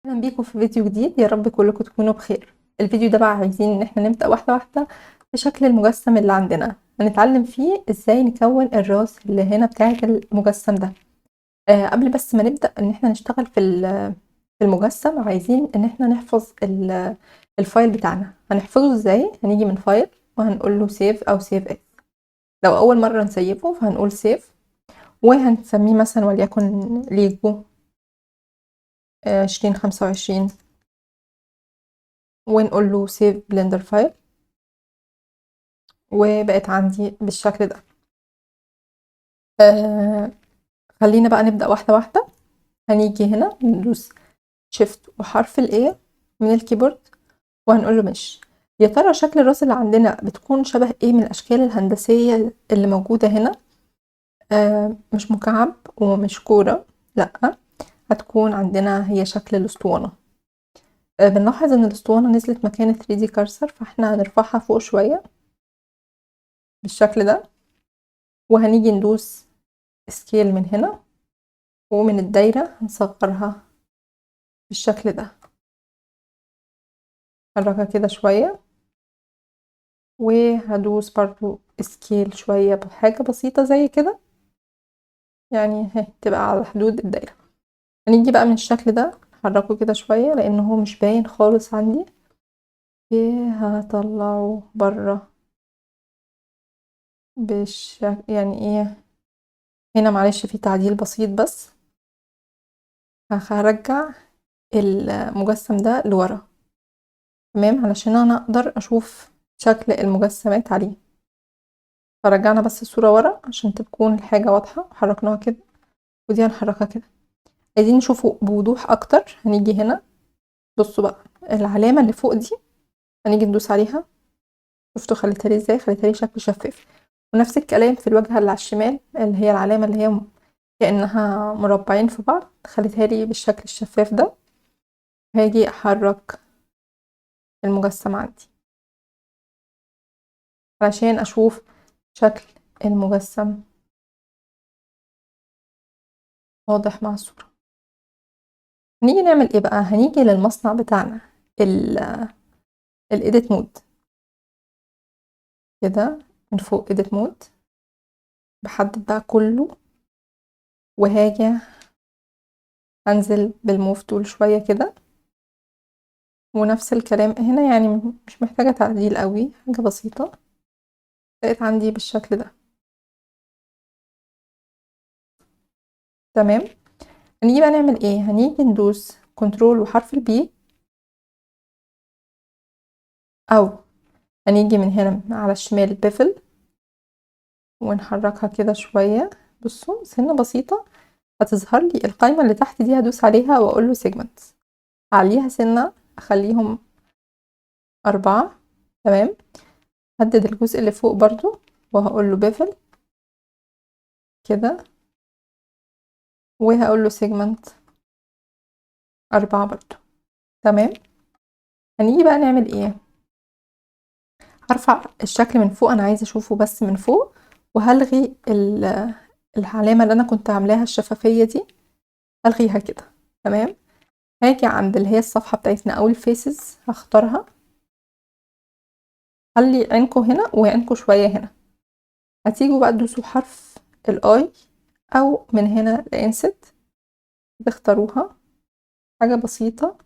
اهلا بيكم في فيديو جديد. يا رب كلكم تكونوا بخير. الفيديو ده بقى عايزين ان احنا نبدأ واحدة واحدة في شكل المجسم اللي عندنا. هنتعلم فيه ازاي نكون الراس اللي هنا بتاعة المجسم ده. قبل بس ما نبدأ ان احنا نشتغل في المجسم، عايزين ان احنا نحفظ الفايل بتاعنا. هنحفظه ازاي؟ هنيجي من فايل وهنقول له سيف او سيف اس. لو اول مرة نسيفه فهنقول سيف، وهنسميه مثلا وليكن ليجو 2025، ونقول له سيف بلندر فايل، وبقت عندي بالشكل ده. آه خلينا بقى نبدأ واحدة واحدة. هنيجي هنا ندوس شيفت وحرف الايه من الكيبورد، وهنقول له مش. يا ترى شكل الراس اللي عندنا بتكون شبه ايه من الاشكال الهندسية اللي موجودة هنا؟ مش مكعب ومش كورة، لا، هتكون عندنا هي شكل الاسطوانة. بنلاحظ ان الاسطوانة نزلت مكان 3D كارسر، فاحنا هنرفعها فوق شوية بالشكل ده، وهنيجي ندوس سكيل من هنا، ومن الدايرة هنصغرها بالشكل ده. حركها كده شوية، وهدوس برضو سكيل شوية بحاجة بسيطة زي كده، يعني اهي تبقى على حدود الدايرة. هنيجي بقى من الشكل ده نحركه كده شوية لأنه هو مش باين خالص عندي، هطلعه برا بالشكل، يعني ايه، هنا معلش في تعديل بسيط بس. هرجع المجسم ده لورا، تمام، علشان انا اقدر اشوف شكل المجسمات عليه. فرجعنا بس الصورة ورا عشان تكون الحاجة واضحة، حركناها كده، ودي هنحركها كده. عايزين نشوفه بوضوح اكتر، هنيجي هنا، بصوا بقى العلامة اللي فوق دي، هنيجي ندوس عليها. شفتوا خليتها لي ازاي؟ خليتها لي شكل شفاف. ونفس الكلام في الواجهة اللي على الشمال، اللي هي العلامة اللي هي كأنها مربعين في بعض، خليتها لي بالشكل الشفاف ده. هاجي احرك المجسم عندي علشان اشوف شكل المجسم واضح مع الصورة. هنيجي نعمل ايه بقى؟ هنيجي للمصنع بتاعنا، الايديت مود كده، من فوق ايديت مود، بحدد بقى كله، وهاجي انزل بالموف تول شوية كده، ونفس الكلام هنا، يعني مش محتاجة تعديل قوي، حاجة بسيطة. بقت عندي بالشكل ده، تمام. هنيجي بقى نعمل ايه؟ هنيجي ندوس كنترول وحرف البي، او هنيجي من هنا على الشمال بيفل، ونحركها كده شوية. بصوا سنة بسيطة هتظهر لي القايمة اللي تحت دي، هدوس عليها واقول له سيجمنت، اعليها سنة، اخليهم 4، تمام. هدد الجزء اللي فوق برضو، وهقول له بيفل كده، وهقول له سيجمنت 4 برضو، تمام. هنيجي بقى نعمل ايه؟ هرفع الشكل من فوق، انا عايزة اشوفه بس من فوق، وهلغي العلامة اللي انا كنت عاملاها الشفافية دي، هلغيها كده، تمام. هاجي عند اللي هي الصفحة بتاعتنا او الفيسز، هختارها. خلي عينكم هنا وعينكم شوية هنا. هتيجوا بقى تدوسوا حرف الاي، او من هنا الانست، تختاروها، حاجة بسيطة.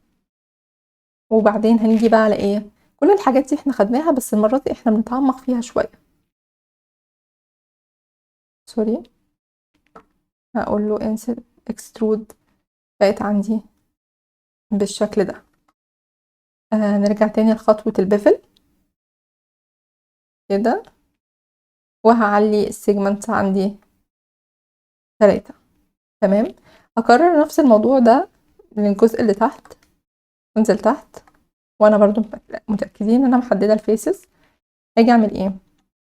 وبعدين هنيجي بقى على ايه؟ كل الحاجات دي احنا خدناها، بس المرة دي احنا بنتعمق فيها شوية. سوري، هقول له انسert اكسترود، بقت عندي بالشكل ده. نرجع تاني لخطوة البيفل كده، وهعلي السيجمنت عندي 3، تمام. هكرر نفس الموضوع ده للجزء اللي تحت، انزل تحت، وانا برضو متأكدين ان انا محددة الفيسز. هاجي اعمل ايه؟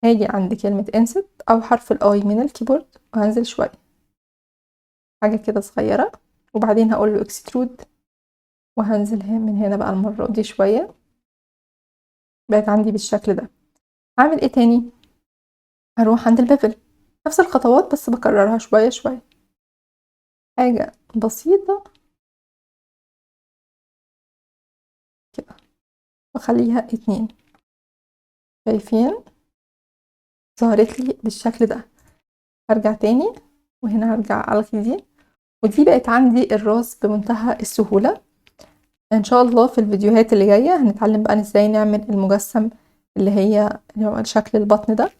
هاجي عند كلمة insert او حرف الاي من الكيبورد، وهنزل شوية، حاجة كده صغيرة، وبعدين هقول له extrude، وهنزل من هنا بقى المرة دي شوية، بقت عندي بالشكل ده. هعمل ايه تاني؟ هروح عند البيفل، نفس الخطوات بس بكررها شوية شوية، حاجة بسيطة واخليها 2. شايفين ظهرت لي بالشكل ده. هرجع تاني وهنا هرجع الغي دي، ودي بقت عندي الراس بمنتهى السهولة. ان شاء الله في الفيديوهات اللي جاية هنتعلم بقى ازاي نعمل المجسم اللي هي شكل البطن ده،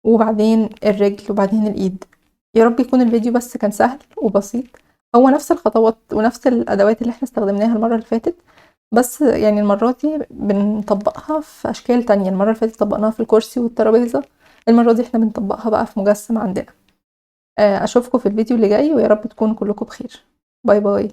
وبعدين الرجل، وبعدين الايد. يا رب يكون الفيديو بس كان سهل وبسيط، هو نفس الخطوات ونفس الادوات اللي احنا استخدمناها المرة اللي فاتت، بس يعني المرة دي بنطبقها في اشكال تانية. المرة اللي فاتت طبقناها في الكرسي والترابيزة، المرة دي احنا بنطبقها بقى في مجسم عندنا. اشوفكم في الفيديو اللي جاي، ويا رب تكونوا كلكم بخير. باي باي.